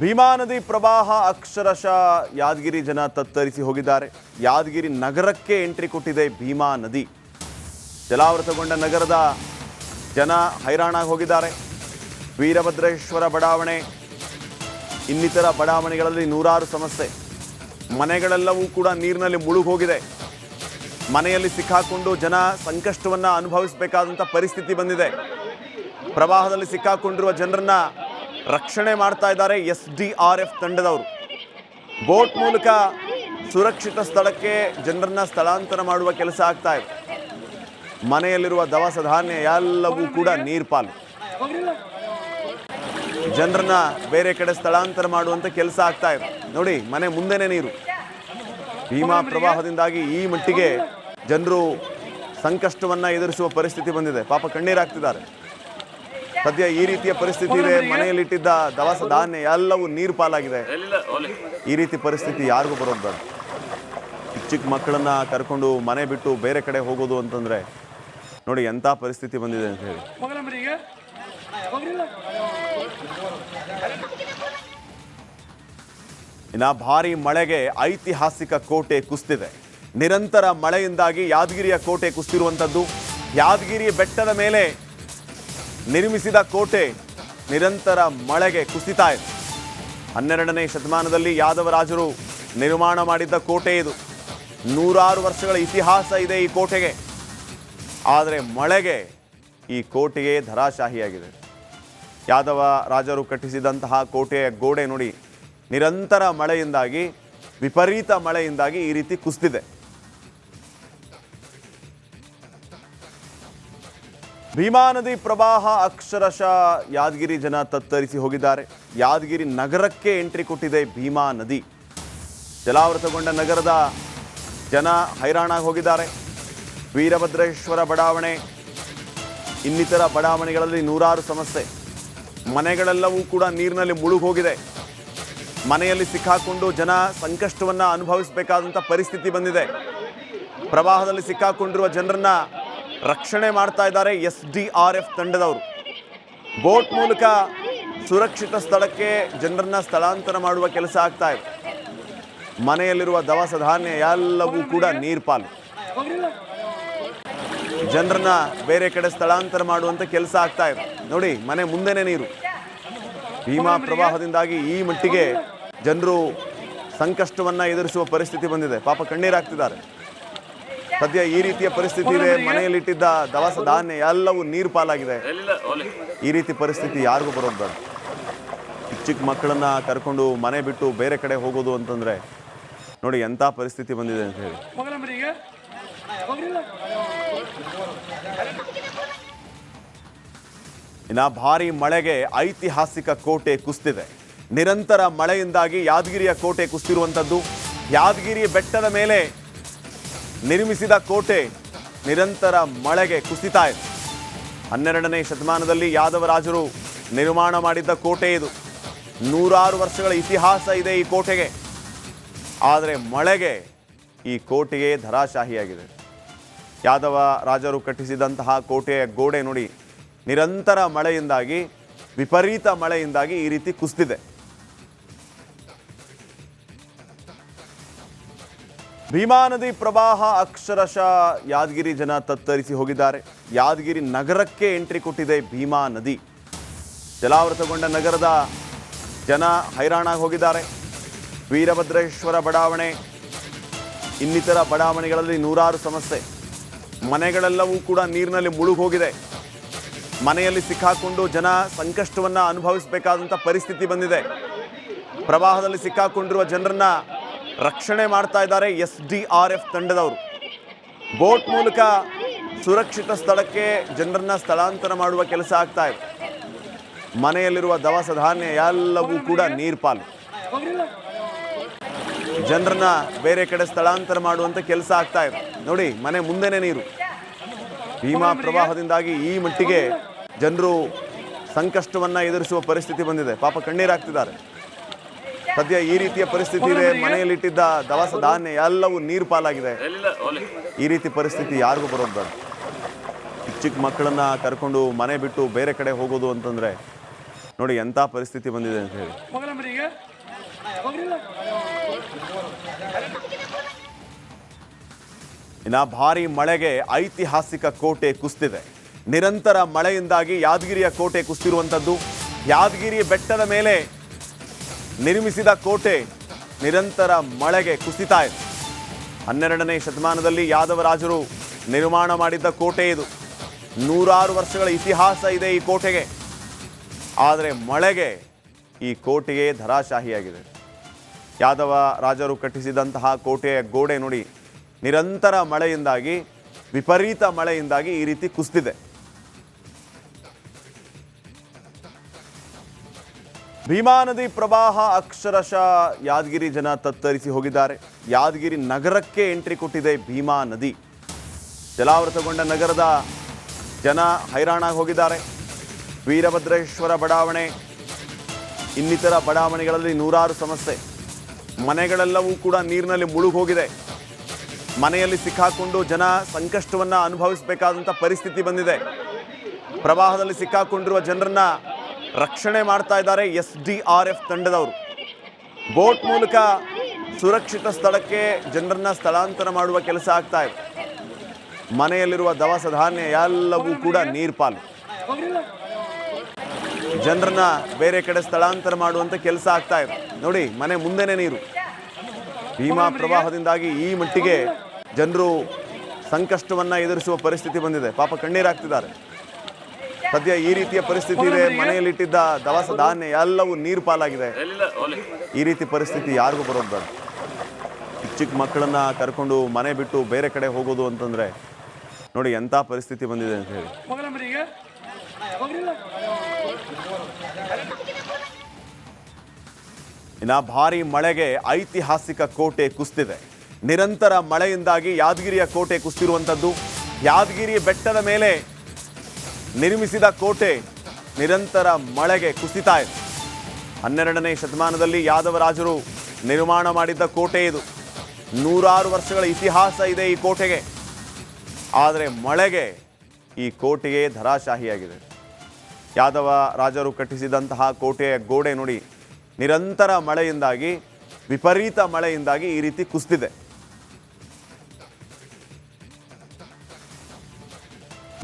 ಭೀಮಾ ನದಿ ಪ್ರವಾಹ ಅಕ್ಷರಶಃ ಯಾದಗಿರಿ ಜನ ತತ್ತರಿಸಿ ಹೋಗಿದ್ದಾರೆ. ಯಾದಗಿರಿ ನಗರಕ್ಕೆ ಎಂಟ್ರಿ ಕೊಟ್ಟಿದೆ ಭೀಮಾ ನದಿ. ಜಲಾವೃತಗೊಂಡ ನಗರದ ಜನ ಹೈರಾಣಾಗಿ ಹೋಗಿದ್ದಾರೆ. ವೀರಭದ್ರೇಶ್ವರ ಬಡಾವಣೆ ಇನ್ನಿತರ ಬಡಾವಣೆಗಳಲ್ಲಿ ನೂರಾರು ಸಮಸ್ಯೆ. ಮನೆಗಳೆಲ್ಲವೂ ಕೂಡ ನೀರಿನಲ್ಲಿ ಮುಳುಗಿ ಹೋಗಿದೆ. ಮನೆಯಲ್ಲಿ ಸಿಕ್ಕಾಕೊಂಡು ಜನ ಸಂಕಷ್ಟವನ್ನು ಅನುಭವಿಸಬೇಕಾದಂಥ ಪರಿಸ್ಥಿತಿ ಬಂದಿದೆ. ಪ್ರವಾಹದಲ್ಲಿ ಸಿಕ್ಕಾಕೊಂಡಿರುವ ಜನರನ್ನ ರಕ್ಷಣೆ ಮಾಡ್ತಾ ಇದ್ದಾರೆ SDRF ತಂಡದವರು. ಬೋಟ್ ಮೂಲಕ ಸುರಕ್ಷಿತ ಸ್ಥಳಕ್ಕೆ ಜನರನ್ನ ಸ್ಥಳಾಂತರ ಮಾಡುವ ಕೆಲಸ ಆಗ್ತಾ ಇದೆ. ಮನೆಯಲ್ಲಿರುವ ದವಸ ಧಾನ್ಯ ಎಲ್ಲವೂ ಕೂಡ ನೀರ್ಪಾಲು. ಜನರನ್ನ ಬೇರೆ ಕಡೆ ಸ್ಥಳಾಂತರ ಮಾಡುವಂತ ಕೆಲಸ ಆಗ್ತಾ ಇದೆ. ನೋಡಿ, ಮನೆ ಮುಂದೆನೇ ನೀರು. ಭೀಮಾ ಪ್ರವಾಹದಿಂದಾಗಿ ಈ ಮಟ್ಟಿಗೆ ಜನರು ಸಂಕಷ್ಟವನ್ನ ಎದುರಿಸುವ ಪರಿಸ್ಥಿತಿ ಬಂದಿದೆ. ಪಾಪ ಕಣ್ಣೀರಾಗ್ತಿದ್ದಾರೆ. ಸದ್ಯ ಈ ರೀತಿಯ ಪರಿಸ್ಥಿತಿ ಇದೆ. ಮನೆಯಲ್ಲಿಟ್ಟಿದ್ದ ದವಸ ಧಾನ್ಯ ಎಲ್ಲವೂ ನೀರು ಪಾಲಾಗಿದೆ. ಈ ರೀತಿ ಪರಿಸ್ಥಿತಿ ಯಾರಿಗೂ ಬರೋದು ಬೇಡ. ಚಿಕ್ಕ ಮಕ್ಕಳನ್ನ ಕರ್ಕೊಂಡು ಮನೆ ಬಿಟ್ಟು ಬೇರೆ ಕಡೆ ಹೋಗೋದು ಅಂತಂದ್ರೆ ನೋಡಿ ಎಂಥ ಪರಿಸ್ಥಿತಿ ಬಂದಿದೆ ಅಂತ ಹೇಳಿ. ಇನ್ನು ಭಾರಿ ಮಳೆಗೆ ಐತಿಹಾಸಿಕ ಕೋಟೆ ಕುಸಿದಿದೆ. ನಿರಂತರ ಮಳೆಯಿಂದಾಗಿ ಯಾದಗಿರಿಯ ಕೋಟೆ ಕುಸಿದಿರುವಂಥದ್ದು. ಯಾದಗಿರಿ ಬೆಟ್ಟದ ಮೇಲೆ ನಿರ್ಮಿಸಿದ ಕೋಟೆ ನಿರಂತರ ಮಳೆಗೆ ಕುಸಿತಾ ಇದೆ. 12ನೇ ಶತಮಾನದಲ್ಲಿ ಯಾದವರಾಜರು ನಿರ್ಮಾಣ ಮಾಡಿದ್ದ ಕೋಟೆ ಇದು. ನೂರಾರು ವರ್ಷಗಳ ಇತಿಹಾಸ ಇದೆ ಈ ಕೋಟೆಗೆ. ಆದರೆ ಮಳೆಗೆ ಈ ಕೋಟೆಗೆ ಧರಾಶಾಹಿಯಾಗಿದೆ. ಯಾದವ ರಾಜರು ಕಟ್ಟಿಸಿದಂತಹ ಕೋಟೆಯ ಗೋಡೆ ನೋಡಿ, ನಿರಂತರ ಮಳೆಯಿಂದಾಗಿ, ವಿಪರೀತ ಮಳೆಯಿಂದಾಗಿ ಈ ರೀತಿ ಕುಸಿದಿದೆ. ಭೀಮಾ ನದಿ ಪ್ರವಾಹ ಅಕ್ಷರಶಃ ಯಾದಗಿರಿ ಜನ ತತ್ತರಿಸಿ ಹೋಗಿದ್ದಾರೆ. ಯಾದಗಿರಿ ನಗರಕ್ಕೆ ಎಂಟ್ರಿ ಕೊಟ್ಟಿದೆ ಭೀಮಾ ನದಿ. ಜಲಾವೃತಗೊಂಡ ನಗರದ ಜನ ಹೈರಾಣಾಗಿ ಹೋಗಿದ್ದಾರೆ. ವೀರಭದ್ರೇಶ್ವರ ಬಡಾವಣೆ ಇನ್ನಿತರ ಬಡಾವಣೆಗಳಲ್ಲಿ ನೂರಾರು ಸಮಸ್ಯೆ. ಮನೆಗಳೆಲ್ಲವೂ ಕೂಡ ನೀರಿನಲ್ಲಿ ಮುಳುಗಿ ಹೋಗಿದೆ. ಮನೆಯಲ್ಲಿ ಸಿಕ್ಕಾಕೊಂಡು ಜನ ಸಂಕಷ್ಟವನ್ನು ಅನುಭವಿಸಬೇಕಾದಂಥ ಪರಿಸ್ಥಿತಿ ಬಂದಿದೆ. ಪ್ರವಾಹದಲ್ಲಿ ಸಿಕ್ಕಾಕೊಂಡಿರುವ ಜನರನ್ನ ರಕ್ಷಣೆ ಮಾಡ್ತಾ ಇದ್ದಾರೆ SDRF ತಂಡದವರು. ಬೋಟ್ ಮೂಲಕ ಸುರಕ್ಷಿತ ಸ್ಥಳಕ್ಕೆ ಜನರನ್ನ ಸ್ಥಳಾಂತರ ಮಾಡುವ ಕೆಲಸ ಆಗ್ತಾ ಇದೆ. ಮನೆಯಲ್ಲಿರುವ ದವಸ ಧಾನ್ಯ ಎಲ್ಲವೂ ಕೂಡ ನೀರ್ಪಾಲು. ಜನರನ್ನ ಬೇರೆ ಕಡೆ ಸ್ಥಳಾಂತರ ಮಾಡುವಂತ ಕೆಲಸ ಆಗ್ತಾ ಇದೆ. ನೋಡಿ, ಮನೆ ಮುಂದೆನೇ ನೀರು. ಭೀಮಾ ಪ್ರವಾಹದಿಂದಾಗಿ ಈ ಮಟ್ಟಿಗೆ ಜನರು ಸಂಕಷ್ಟವನ್ನ ಎದುರಿಸುವ ಪರಿಸ್ಥಿತಿ ಬಂದಿದೆ. ಪಾಪ ಕಣ್ಣೀರಾಗ್ತಿದ್ದಾರೆ. ಸದ್ಯ ಈ ರೀತಿಯ ಪರಿಸ್ಥಿತಿ ಇದೆ. ಮನೆಯಲ್ಲಿಟ್ಟಿದ್ದ ದವಸ ಧಾನ್ಯ ಎಲ್ಲವೂ ನೀರು ಪಾಲಾಗಿದೆ. ಈ ರೀತಿ ಪರಿಸ್ಥಿತಿ ಯಾರಿಗೂ ಬರೋದು ಬೇಡ. ಚಿಕ್ಕ ಮಕ್ಕಳನ್ನ ಕರ್ಕೊಂಡು ಮನೆ ಬಿಟ್ಟು ಬೇರೆ ಕಡೆ ಹೋಗೋದು ಅಂತಂದ್ರೆ ನೋಡಿ ಎಂಥ ಪರಿಸ್ಥಿತಿ ಬಂದಿದೆ ಅಂತ ಹೇಳಿ. ಇನ್ನು ಭಾರಿ ಮಳೆಗೆ ಐತಿಹಾಸಿಕ ಕೋಟೆ ಕುಸಿದಿದೆ. ನಿರಂತರ ಮಳೆಯಿಂದಾಗಿ ಯಾದಗಿರಿಯ ಕೋಟೆ ಕುಸಿದಿರುವಂಥದ್ದು. ಯಾದಗಿರಿ ಬೆಟ್ಟದ ಮೇಲೆ ನಿರ್ಮಿಸಿದ ಕೋಟೆ ನಿರಂತರ ಮಳೆಗೆ ಕುಸಿತಾ ಇದೆ. 12ನೇ ಶತಮಾನದಲ್ಲಿ ಯಾದವರಾಜರು ನಿರ್ಮಾಣ ಮಾಡಿದ್ದ ಕೋಟೆ ಇದು. ನೂರಾರು ವರ್ಷಗಳ ಇತಿಹಾಸ ಇದೆ ಈ ಕೋಟೆಗೆ. ಆದರೆ ಮಳೆಗೆ ಈ ಕೋಟೆಗೆ ಧರಾಶಾಹಿಯಾಗಿದೆ. ಯಾದವ ರಾಜರು ಕಟ್ಟಿಸಿದಂತಹ ಕೋಟೆಯ ಗೋಡೆ ನೋಡಿ, ನಿರಂತರ ಮಳೆಯಿಂದಾಗಿ, ವಿಪರೀತ ಮಳೆಯಿಂದಾಗಿ ಈ ರೀತಿ ಕುಸಿದಿದೆ. ಭೀಮಾ ನದಿ ಪ್ರವಾಹ ಅಕ್ಷರಶಃ ಯಾದಗಿರಿ ಜನ ತತ್ತರಿಸಿ ಹೋಗಿದ್ದಾರೆ. ಯಾದಗಿರಿ ನಗರಕ್ಕೆ ಎಂಟ್ರಿ ಕೊಟ್ಟಿದೆ ಭೀಮಾ ನದಿ. ಜಲಾವೃತಗೊಂಡ ನಗರದ ಜನ ಹೈರಾಣಾಗಿ ಹೋಗಿದ್ದಾರೆ. ವೀರಭದ್ರೇಶ್ವರ ಬಡಾವಣೆ ಇನ್ನಿತರ ಬಡಾವಣೆಗಳಲ್ಲಿ ನೂರಾರು ಸಮಸ್ಯೆ. ಮನೆಗಳೆಲ್ಲವೂ ಕೂಡ ನೀರಿನಲ್ಲಿ ಮುಳುಗಿ ಹೋಗಿದೆ. ಮನೆಯಲ್ಲಿ ಸಿಕ್ಕಾಕೊಂಡು ಜನ ಸಂಕಷ್ಟವನ್ನು ಅನುಭವಿಸಬೇಕಾದಂಥ ಪರಿಸ್ಥಿತಿ ಬಂದಿದೆ. ಪ್ರವಾಹದಲ್ಲಿ ಸಿಕ್ಕಾಕೊಂಡಿರುವ ಜನರನ್ನ ರಕ್ಷಣೆ ಮಾಡ್ತಾ ಇದ್ದಾರೆ SDRF ತಂಡದವರು. ಬೋಟ್ ಮೂಲಕ ಸುರಕ್ಷಿತ ಸ್ಥಳಕ್ಕೆ ಜನರನ್ನ ಸ್ಥಳಾಂತರ ಮಾಡುವ ಕೆಲಸ ಆಗ್ತಾ ಇದೆ. ಮನೆಯಲ್ಲಿರುವ ದವಸ ಧಾನ್ಯ ಎಲ್ಲವೂ ಕೂಡ ನೀರ್ಪಾಲು. ಜನರನ್ನ ಬೇರೆ ಕಡೆ ಸ್ಥಳಾಂತರ ಮಾಡುವಂತ ಕೆಲಸ ಆಗ್ತಾ ಇದೆ. ನೋಡಿ, ಮನೆ ಮುಂದೆನೇ ನೀರು. ಭೀಮಾ ಪ್ರವಾಹದಿಂದಾಗಿ ಈ ಮಟ್ಟಿಗೆ ಜನರು ಸಂಕಷ್ಟವನ್ನ ಎದುರಿಸುವ ಪರಿಸ್ಥಿತಿ ಬಂದಿದೆ. ಪಾಪ ಕಣ್ಣೀರಾಗ್ತಿದ್ದಾರೆ. ಸದ್ಯ ಈ ರೀತಿಯ ಪರಿಸ್ಥಿತಿ ಇದೆ. ಮನೆಯಲ್ಲಿಟ್ಟಿದ್ದ ದವಸ ಧಾನ್ಯ ಎಲ್ಲವೂ ನೀರು ಪಾಲಾಗಿದೆ. ಈ ರೀತಿ ಪರಿಸ್ಥಿತಿ ಯಾರಿಗೂ ಬರೋದು ಬೇಡ. ಚಿಕ್ಕ ಮಕ್ಕಳನ್ನ ಕರ್ಕೊಂಡು ಮನೆ ಬಿಟ್ಟು ಬೇರೆ ಕಡೆ ಹೋಗೋದು ಅಂತಂದ್ರೆ ನೋಡಿ ಎಂಥ ಪರಿಸ್ಥಿತಿ ಬಂದಿದೆ ಅಂತ ಹೇಳಿ. ಇನ್ನು ಭಾರಿ ಮಳೆಗೆ ಐತಿಹಾಸಿಕ ಕೋಟೆ ಕುಸಿದಿದೆ. ನಿರಂತರ ಮಳೆಯಿಂದಾಗಿ ಯಾದಗಿರಿಯ ಕೋಟೆ ಕುಸಿದಿರುವಂಥದ್ದು. ಯಾದಗಿರಿ ಬೆಟ್ಟದ ಮೇಲೆ ನಿರ್ಮಿಸಿದ ಕೋಟೆ ನಿರಂತರ ಮಳೆಗೆ ಕುಸಿತಾ ಇದೆ. 12ನೇ ಶತಮಾನದಲ್ಲಿ ಯಾದವರಾಜರು ನಿರ್ಮಾಣ ಮಾಡಿದ್ದ ಕೋಟೆ ಇದು. 100 ವರ್ಷಗಳ ಇತಿಹಾಸ ಇದೆ ಈ ಕೋಟೆಗೆ. ಆದರೆ ಮಳೆಗೆ ಈ ಕೋಟೆಗೆ ಧರಾಶಾಹಿಯಾಗಿದೆ. ಯಾದವ ರಾಜರು ಕಟ್ಟಿಸಿದಂತಹ ಕೋಟೆಯ ಗೋಡೆ ನೋಡಿ, ನಿರಂತರ ಮಳೆಯಿಂದಾಗಿ, ವಿಪರೀತ ಮಳೆಯಿಂದಾಗಿ ಈ ರೀತಿ ಕುಸಿದಿದೆ. ಭೀಮಾ ನದಿ ಪ್ರವಾಹ ಅಕ್ಷರಶಃ ಯಾದಗಿರಿ ಜನ ತತ್ತರಿಸಿ ಹೋಗಿದ್ದಾರೆ. ಯಾದಗಿರಿ ನಗರಕ್ಕೆ ಎಂಟ್ರಿ ಕೊಟ್ಟಿದೆ ಭೀಮಾ ನದಿ. ಜಲಾವೃತಗೊಂಡ ನಗರದ ಜನ ಹೈರಾಣಾಗಿ ಹೋಗಿದ್ದಾರೆ. ವೀರಭದ್ರೇಶ್ವರ ಬಡಾವಣೆ, ಇನ್ನಿತರ ಬಡಾವಣೆಗಳಲ್ಲಿ 100 ಸಮಸ್ಯೆ. ಮನೆಗಳೆಲ್ಲವೂ ಕೂಡ ನೀರಿನಲ್ಲಿ ಮುಳುಗಿ ಹೋಗಿದೆ. ಮನೆಯಲ್ಲಿ ಸಿಕ್ಕಾಕೊಂಡು ಜನ ಸಂಕಷ್ಟವನ್ನು ಅನುಭವಿಸಬೇಕಾದಂಥ ಪರಿಸ್ಥಿತಿ ಬಂದಿದೆ. ಪ್ರವಾಹದಲ್ಲಿ ಸಿಕ್ಕಾಕೊಂಡಿರುವ ಜನರನ್ನ ರಕ್ಷಣೆ ಮಾಡ್ತಾ ಇದ್ದಾರೆ SDRF ತಂಡದವರು. ಬೋಟ್ ಮೂಲಕ ಸುರಕ್ಷಿತ ಸ್ಥಳಕ್ಕೆ ಜನರನ್ನ ಸ್ಥಳಾಂತರ ಮಾಡುವ ಕೆಲಸ ಆಗ್ತಾ ಇದೆ. ಮನೆಯಲ್ಲಿರುವ ದವಸ ಧಾನ್ಯ ಎಲ್ಲವೂ ಕೂಡ ನೀರ್ಪಾಲು. ಜನರನ್ನ ಬೇರೆ ಕಡೆ ಸ್ಥಳಾಂತರ ಮಾಡುವಂಥ ಕೆಲಸ ಆಗ್ತಾ ಇದೆ. ನೋಡಿ, ಮನೆ ಮುಂದೆನೇ ನೀರು. ಭೀಮಾ ಪ್ರವಾಹದಿಂದಾಗಿ ಈ ಮಟ್ಟಿಗೆ ಜನರು ಸಂಕಷ್ಟವನ್ನು ಎದುರಿಸುವ ಪರಿಸ್ಥಿತಿ ಬಂದಿದೆ. ಪಾಪ ಕಣ್ಣೀರಾಗ್ತಿದ್ದಾರೆ. ಸದ್ಯ ಈ ರೀತಿಯ ಪರಿಸ್ಥಿತಿ ಇದೆ. ಮನೆಯಲ್ಲಿಟ್ಟಿದ್ದ ದವಸ ಧಾನ್ಯ ಎಲ್ಲವೂ ನೀರು ಪಾಲಾಗಿದೆ. ಈ ರೀತಿ ಪರಿಸ್ಥಿತಿ ಯಾರಿಗೂ ಬರೋದು ಬೇಡ. ಚಿಕ್ಕ ಮಕ್ಕಳನ್ನ ಕರ್ಕೊಂಡು ಮನೆ ಬಿಟ್ಟು ಬೇರೆ ಕಡೆ ಹೋಗೋದು ಅಂತಂದ್ರೆ ನೋಡಿ ಎಂಥ ಪರಿಸ್ಥಿತಿ ಬಂದಿದೆ ಅಂತ ಹೇಳಿ. ಇನ್ನು ಭಾರಿ ಮಳೆಗೆ ಐತಿಹಾಸಿಕ ಕೋಟೆ ಕುಸಿದಿದೆ. ನಿರಂತರ ಮಳೆಯಿಂದಾಗಿ ಯಾದಗಿರಿಯ ಕೋಟೆ ಕುಸಿದಿರುವಂಥದ್ದು. ಯಾದಗಿರಿ ಬೆಟ್ಟದ ಮೇಲೆ ನಿರ್ಮಿಸಿದ ಕೋಟೆ ನಿರಂತರ ಮಳೆಗೆ ಕುಸಿತಾ ಇದೆ. 12ನೇ ಶತಮಾನದಲ್ಲಿ ಯಾದವರಾಜರು ನಿರ್ಮಾಣ ಮಾಡಿದ್ದ ಕೋಟೆ ಇದು. 100 ವರ್ಷಗಳ ಇತಿಹಾಸ ಇದೆ ಈ ಕೋಟೆಗೆ. ಆದರೆ ಮಳೆಗೆ ಈ ಕೋಟೆಗೆ ಧರಾಶಾಹಿಯಾಗಿದೆ. ಯಾದವ ರಾಜರು ಕಟ್ಟಿಸಿದಂತಹ ಕೋಟೆಯ ಗೋಡೆ ನೋಡಿ, ನಿರಂತರ ಮಳೆಯಿಂದಾಗಿ, ವಿಪರೀತ ಮಳೆಯಿಂದಾಗಿ ಈ ರೀತಿ ಕುಸಿದಿದೆ.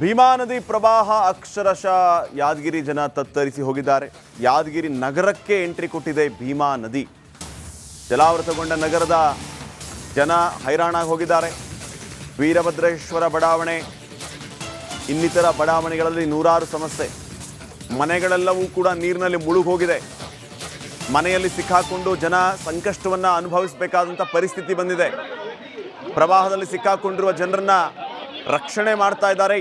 ಭೀಮಾ ನದಿ ಪ್ರವಾಹ ಅಕ್ಷರಶಃ ಯಾದಗಿರಿ ಜನ ತತ್ತರಿಸಿ ಹೋಗಿದ್ದಾರೆ. ಯಾದಗಿರಿ ನಗರಕ್ಕೆ ಎಂಟ್ರಿ ಕೊಟ್ಟಿದೆ ಭೀಮಾ ನದಿ. ಜಲಾವೃತಗೊಂಡ ನಗರದ ಜನ ಹೈರಾಣಾಗಿ ಹೋಗಿದ್ದಾರೆ. ವೀರಭದ್ರೇಶ್ವರ ಬಡಾವಣೆ, ಇನ್ನಿತರ ಬಡಾವಣೆಗಳಲ್ಲಿ 100 ಸಮಸ್ಯೆ. ಮನೆಗಳೆಲ್ಲವೂ ಕೂಡ ನೀರಿನಲ್ಲಿ ಮುಳುಗಿ ಹೋಗಿದೆ. ಮನೆಯಲ್ಲಿ ಸಿಕ್ಕಾಕೊಂಡು ಜನ ಸಂಕಷ್ಟವನ್ನು ಅನುಭವಿಸಬೇಕಾದಂಥ ಪರಿಸ್ಥಿತಿ ಬಂದಿದೆ. ಪ್ರವಾಹದಲ್ಲಿ ಸಿಕ್ಕಾಕೊಂಡಿರುವ ಜನರನ್ನ ರಕ್ಷಣೆ ಮಾಡ್ತಾ ಇದ್ದಾರೆ